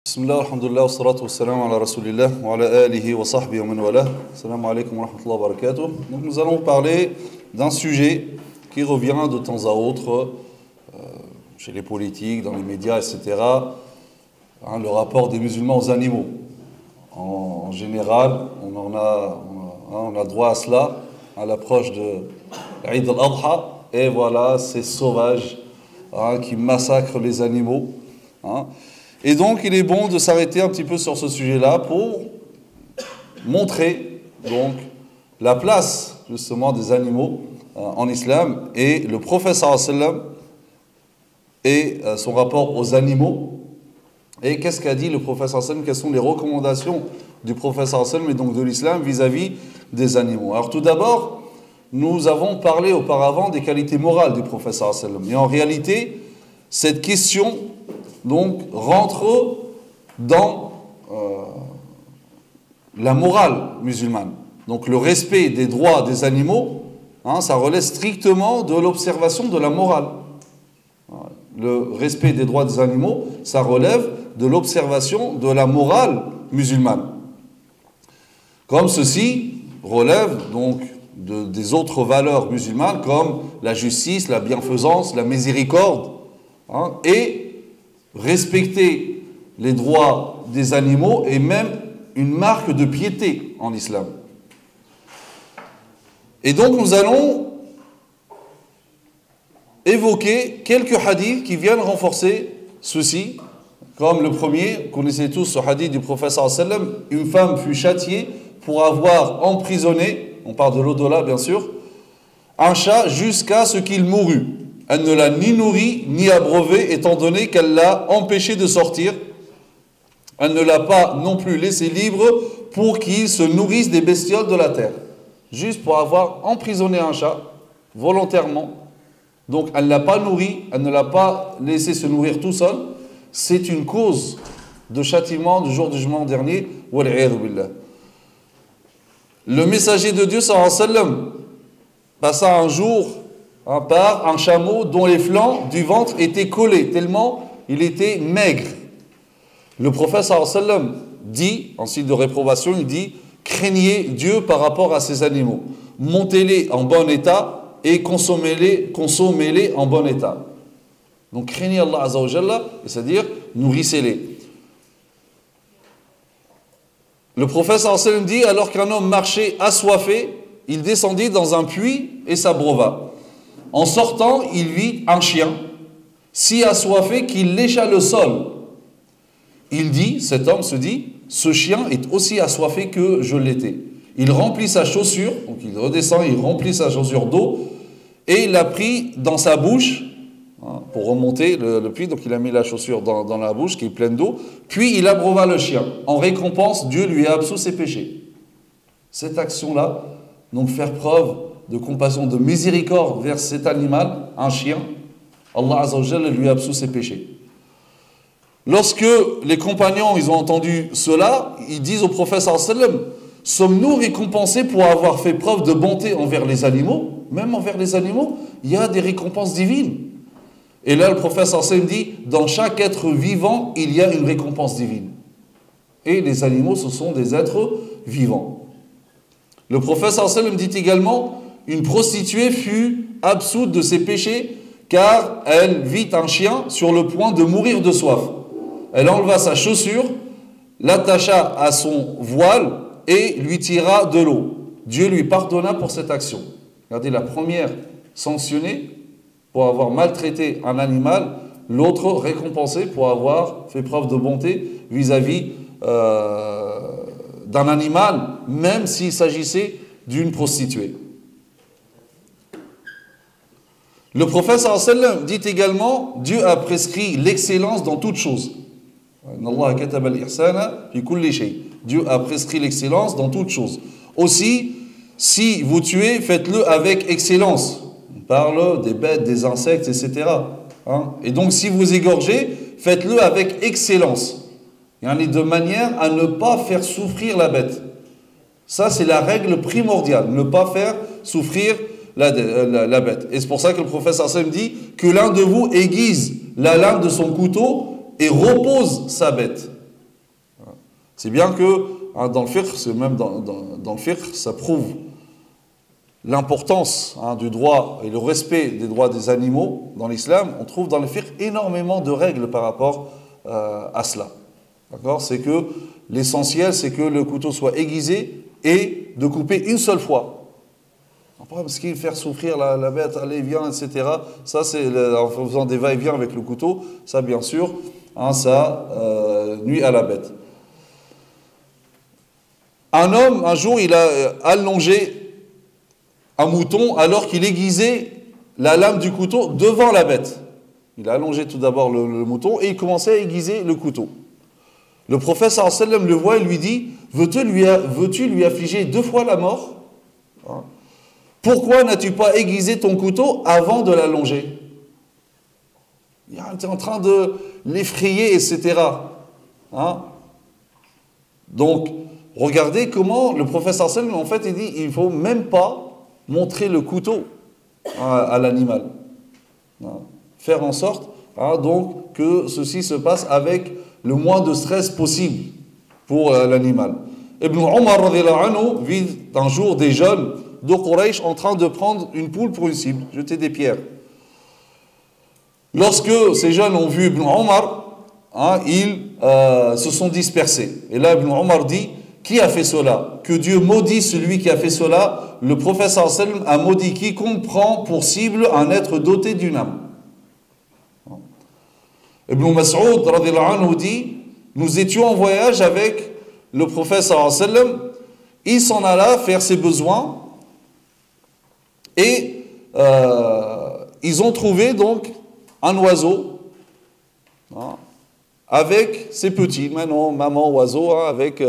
بسم الله والحمد لله والصلاة والسلام على رسول الله وعلى آله وصحبه ومن والاه. Assalamu alaikum wa rahmatullahi wa barakatuh. Donc nous allons parler d'un sujet qui revient de temps à autre chez les politiques, dans les médias, etc. Le rapport des musulmans aux animaux. En général, on a droit à cela à l'approche de l'Eid al-Adha. Et voilà, ces sauvages qui massacrent les animaux. Et donc, il est bon de s'arrêter un petit peu sur ce sujet-là pour montrer donc la place justement des animaux en islam et le prophète sallam et son rapport aux animaux. Et qu'est-ce qu'a dit le prophète sallam? Quelles sont les recommandations du prophète sallam et donc de l'islam vis-à-vis des animaux? Alors tout d'abord, nous avons parlé auparavant des qualités morales du prophète sallam. Et en réalité, cette question donc rentre dans la morale musulmane. Donc le respect des droits des animaux, ça relève strictement de l'observation de la morale. Le respect des droits des animaux, ça relève de l'observation de la morale musulmane. Comme ceci relève donc des autres valeurs musulmanes comme la justice, la bienfaisance, la miséricorde, et respecter les droits des animaux est même une marque de piété en islam. Et donc nous allons évoquer quelques hadiths qui viennent renforcer ceci. Comme le premier, connaissez tous ce hadith du prophète sallallahu alayhi wa sallam, une femme fut châtiée pour avoir emprisonné, on parle de l'au-delà bien sûr, un chat jusqu'à ce qu'il mourût. Elle ne l'a ni nourri ni abreuvé, étant donné qu'elle l'a empêché de sortir. Elle ne l'a pas non plus laissé libre pour qu'il se nourrisse des bestioles de la terre. Juste pour avoir emprisonné un chat, volontairement. Donc elle ne l'a pas nourri, elle ne l'a pas laissé se nourrir tout seul. C'est une cause de châtiment du jour du jugement dernier. Le messager de Dieu, sallallahu alayhi wa sallam, passa un jour par un chameau dont les flancs du ventre étaient collés, tellement il était maigre. Le prophète sallallahu alayhi wa sallam dit, en signe de réprobation, il dit « Craignez Dieu par rapport à ces animaux, montez-les en bon état et consommez-les en bon état. » Donc craignez Allah Azza wa Jalla, c'est-à-dire nourrissez-les. Le prophète sallallahu alayhi wa sallam dit « Alors qu'un homme marchait assoiffé, il descendit dans un puits et s'abreuva. En sortant, il vit un chien, si assoiffé qu'il lécha le sol. Il dit, cet homme se dit, ce chien est aussi assoiffé que je l'étais. Il remplit sa chaussure, donc il redescend, il remplit sa chaussure d'eau, et il l'a pris dans sa bouche, pour remonter le puits, donc il a mis la chaussure dans la bouche qui est pleine d'eau, puis il abreuva le chien. En récompense, Dieu lui a absous ses péchés. Cette action-là, donc faire preuve de compassion, de miséricorde vers cet animal, un chien, Allah Azza wa Jalla lui absout ses péchés. Lorsque les compagnons ils ont entendu cela, ils disent au prophète sallallahu alayhi wa sallam, sommes-nous récompensés pour avoir fait preuve de bonté envers les animaux? Même envers les animaux, il y a des récompenses divines. Et là le prophète sallallahu alayhi wa sallam dit, dans chaque être vivant, il y a une récompense divine. Et les animaux, ce sont des êtres vivants. Le prophète sallallahu alayhi wa sallam dit également, une prostituée fut absoute de ses péchés car elle vit un chien sur le point de mourir de soif. Elle enleva sa chaussure, l'attacha à son voile et lui tira de l'eau. Dieu lui pardonna pour cette action. Regardez, la première sanctionnée pour avoir maltraité un animal, l'autre récompensée pour avoir fait preuve de bonté vis-à-vis d'un animal, même s'il s'agissait d'une prostituée. Le prophète sallallahu alayhi wa sallam dit également, Dieu a prescrit l'excellence dans toute chose. Dieu a prescrit l'excellence dans toute chose. Aussi, si vous tuez, faites-le avec excellence. On parle des bêtes, des insectes, etc. Et donc, si vous égorgez, faites-le avec excellence. De manière à ne pas faire souffrir la bête. Ça, c'est la règle primordiale. Ne pas faire souffrir la bête. Et c'est pour ça que le prophète sallallahu alayhi wa sallam dit que l'un de vous aiguise la lame de son couteau et repose sa bête. C'est bien que hein, dans le fiqh, c'est même dans le fiqh, ça prouve l'importance hein, du droit et le respect des droits des animaux dans l'islam. On trouve dans le fiqh énormément de règles par rapport à cela. D'accord? C'est que l'essentiel, c'est que le couteau soit aiguisé et de couper une seule fois. Parce qu'il faire souffrir la bête, allez, viens, etc. Ça, c'est en faisant des va-et-vient avec le couteau, ça, bien sûr, hein, ça nuit à la bête. Un homme, un jour, il a allongé un mouton alors qu'il aiguisait la lame du couteau devant la bête. Il a allongé tout d'abord le mouton et il commençait à aiguiser le couteau. Le prophète sallallahu alayhi wa sallam le voit et lui dit « Veux-tu lui affliger 2 fois la mort hein? Pourquoi n'as-tu pas aiguisé ton couteau avant de l'allonger ?» Tu es en train de l'effrayer, etc. Hein? Donc, regardez comment le prophète sallallahu alayhi wa sallam, en fait, il dit il ne faut même pas montrer le couteau à l'animal. Hein? Faire en sorte donc, que ceci se passe avec le moins de stress possible pour l'animal. Ibn Omar radhiyallahu anhu vit un jour des jeunes de Quraysh en train de prendre une poule pour une cible, jeter des pierres. Lorsque ces jeunes ont vu Ibn Omar, ils se sont dispersés. Et là, Ibn Omar dit qui a fait cela? Que Dieu maudit celui qui a fait cela. Le prophète sallallahu alayhi wa sallam a maudit quiconque prend pour cible un être doté d'une âme. Ibn Mas'ud radhiyallahu anhu dit nous étions en voyage avec le prophète sallallahu alayhi wa sallam, il s'en alla faire ses besoins et ils ont trouvé donc un oiseau avec ses petits, maman oiseau avec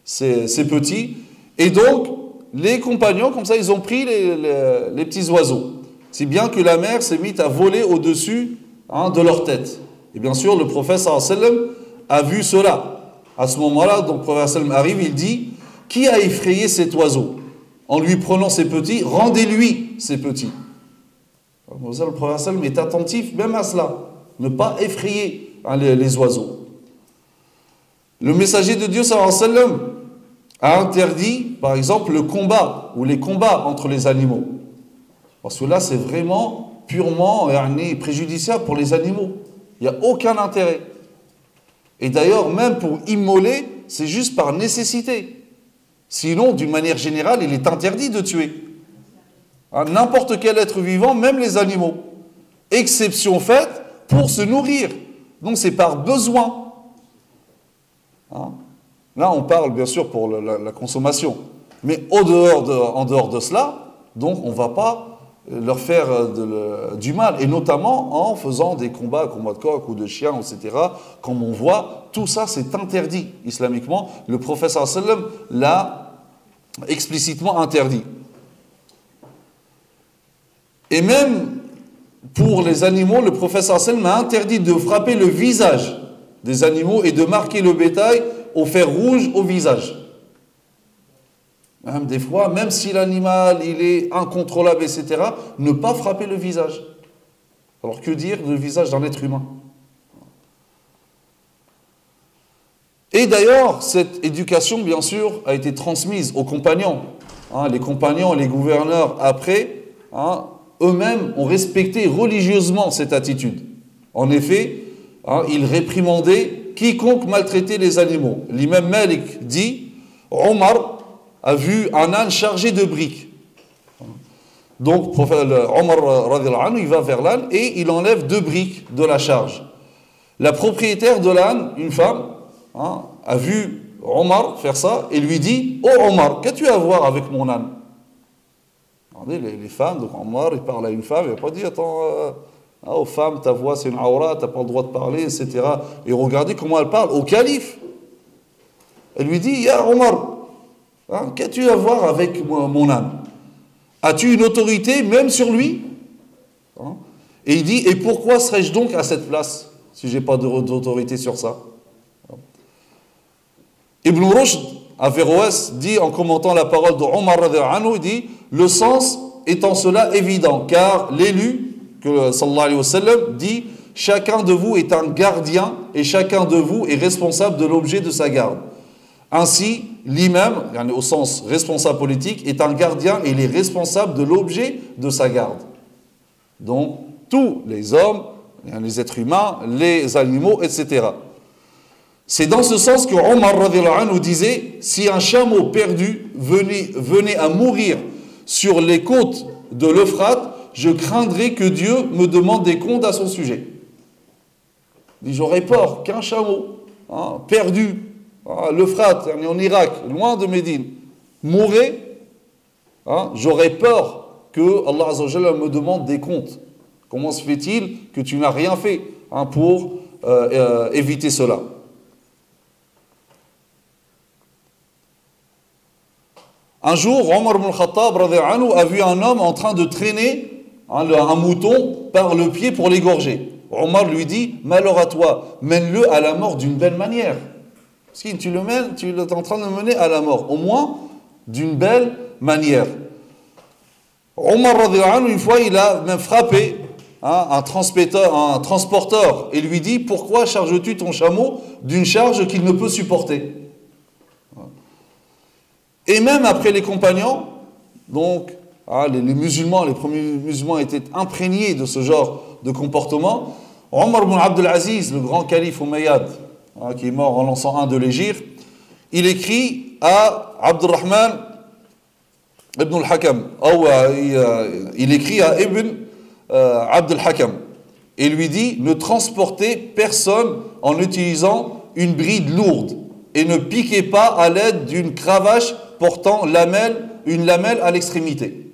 ses petits, et donc les compagnons comme ça ils ont pris les petits oiseaux, si bien que la mer s'est mise à voler au-dessus de leur tête. Et bien sûr, le prophète sallallahu alayhi wa sallam a vu cela. À ce moment-là, donc le prophète sallallahu alayhi wa sallam arrive, il dit qui a effrayé cet oiseau? En lui prenant ses petits, rendez-lui ses petits. Le prophète sallallahu alayhi wa sallam est attentif même à cela, ne pas effrayer les oiseaux. Le messager de Dieu sallallahu alayhi wa sallam a interdit, par exemple, le combat ou les combats entre les animaux. Parce que là, c'est vraiment purement préjudiciable pour les animaux. Il n'y a aucun intérêt. Et d'ailleurs, même pour immoler, c'est juste par nécessité. Sinon, d'une manière générale, il est interdit de tuer. N'importe quel être vivant, même les animaux. Exception faite pour se nourrir. Donc c'est par besoin. Là, on parle bien sûr pour la consommation. Mais en dehors de cela, donc on ne va pas leur faire du mal, et notamment en faisant des combats de coq ou de chiens, etc. Comme on voit, tout ça c'est interdit islamiquement. Le prophète sallallahu alayhi wa sallam l'a explicitement interdit. Et même pour les animaux, le prophète sallallahu alayhi wa sallam a interdit de frapper le visage des animaux et de marquer le bétail au fer rouge au visage. Même des fois, même si l'animal il est incontrôlable, etc., ne pas frapper le visage. Alors que dire le visage d'un être humain? Et d'ailleurs, cette éducation, bien sûr, a été transmise aux compagnons. Les compagnons et les gouverneurs après, eux-mêmes ont respecté religieusement cette attitude. En effet, ils réprimandaient quiconque maltraitait les animaux. L'imam Malik dit, Omar a vu un âne chargé de briques. Donc, Omar radhiyallahu anhu, il va vers l'âne et il enlève 2 briques de la charge. La propriétaire de l'âne, une femme, a vu Omar faire ça et lui dit « Oh Omar, qu'as-tu à voir avec mon âne ?» Regardez, les femmes, donc Omar, il parle à une femme, il n'a pas dit « Attends, aux femmes, ta voix c'est une aura, tu n'as pas le droit de parler, etc. » Et regardez comment elle parle au calife. Elle lui dit « Ya Omar, qu'as-tu à voir avec mon âne? As-tu une autorité même sur lui ?» Et il dit « Et pourquoi serais-je donc à cette place si je n'ai pas d'autorité sur ça ?» Ibn Rushd, à Féroès, dit en commentant la parole de Omar radhiyallahu anhu, il dit « Le sens est en cela évident, car l'élu, que sallallahu alayhi wa sallam, dit « Chacun de vous est un gardien et chacun de vous est responsable de l'objet de sa garde. Ainsi, l'imam, au sens responsable politique, est un gardien et il est responsable de l'objet de sa garde. Donc, tous les hommes, les êtres humains, les animaux, etc. C'est dans ce sens que Omar radhiyallahu anhu disait, si un chameau perdu venait à mourir sur les côtes de l'Euphrate, je craindrais que Dieu me demande des comptes à son sujet. Il dit, j'aurais peur qu'un chameau perdu, l'Euphrate, en Irak, loin de Médine, mourrait, j'aurais peur que Allah Azza wa Jalla me demande des comptes. Comment se fait-il que tu n'as rien fait pour éviter cela? Un jour, Omar ibn Khattab a vu un homme en train de traîner un mouton par le pied pour l'égorger. Omar lui dit, malheur à toi, mène-le à la mort d'une belle manière. Parce que tu es en train de le mener à la mort, au moins d'une belle manière. Omar, une fois, il a même frappé un transporteur et lui dit, pourquoi charges-tu ton chameau d'une charge qu'il ne peut supporter? Et même après les compagnons, donc les musulmans, les premiers musulmans étaient imprégnés de ce genre de comportement. Omar ibn Abdul Aziz, le grand calife Umayyad, qui est mort en l'an 101 de l'Hégire, il écrit à Abdurrahman ibn al-Hakam, il écrit à Ibn Abd al-Hakam, et lui dit, ne transportez personne en utilisant une bride lourde, et ne piquez pas à l'aide d'une cravache portant une lamelle à l'extrémité.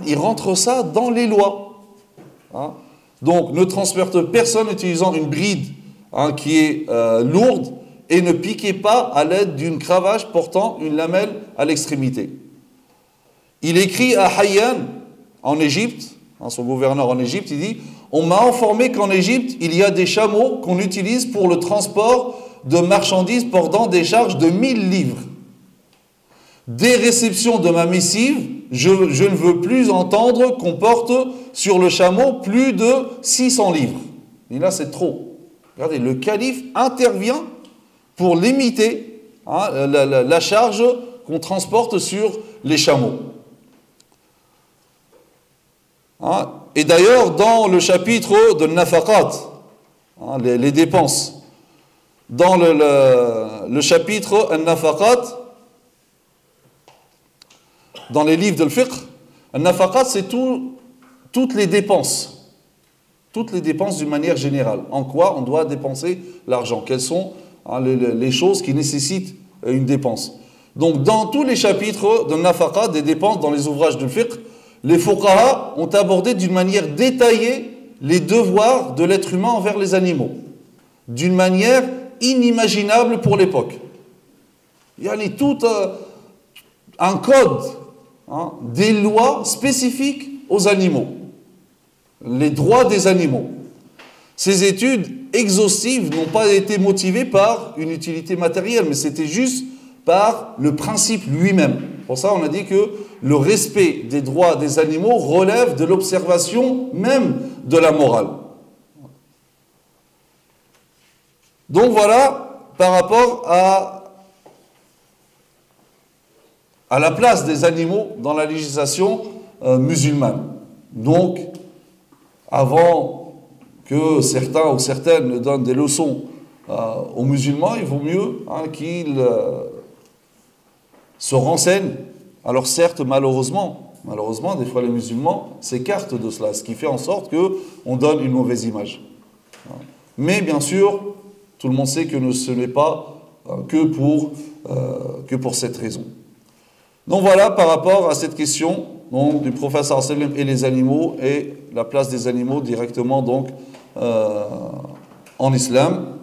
Il rentre ça dans les lois. Donc, ne transportez personne utilisant une bride qui est lourde et ne piquez pas à l'aide d'une cravache portant une lamelle à l'extrémité. Il écrit à Hayyan, en Égypte, son gouverneur en Égypte, il dit, on m'a informé qu'en Égypte, il y a des chameaux qu'on utilise pour le transport de marchandises portant des charges de 1000 livres. Dès réception de ma missive, je ne veux plus entendre qu'on porte sur le chameau plus de 600 livres. Et là, c'est trop. Regardez, le calife intervient pour limiter la charge qu'on transporte sur les chameaux. Et d'ailleurs, dans le chapitre de Nafaqat, les dépenses, dans le chapitre Nafaqat, dans les livres de l'fiqh, Nafaqat, c'est toutes les dépenses d'une manière générale. En quoi on doit dépenser l'argent? Quelles sont les choses qui nécessitent une dépense? Donc, dans tous les chapitres de Nafaqat, des dépenses dans les ouvrages de fiqh, les fuqaha ont abordé d'une manière détaillée les devoirs de l'être humain envers les animaux, d'une manière inimaginable pour l'époque. Il y a tout un code, des lois spécifiques aux animaux, les droits des animaux. Ces études exhaustives n'ont pas été motivées par une utilité matérielle, mais c'était juste par le principe lui-même. Pour ça, on a dit que le respect des droits des animaux relève de l'observation même de la morale. Donc voilà, par rapport à la place des animaux dans la législation musulmane. Donc, avant que certains ou certaines ne donnent des leçons aux musulmans, il vaut mieux qu'ils se renseignent. Alors certes, malheureusement, des fois les musulmans s'écartent de cela, ce qui fait en sorte qu'on donne une mauvaise image. Mais bien sûr, tout le monde sait que ce n'est pas que pour cette raison. Donc voilà, par rapport à cette question du prophète sallallahu alayhi wa sallam et les animaux, et la place des animaux directement en islam.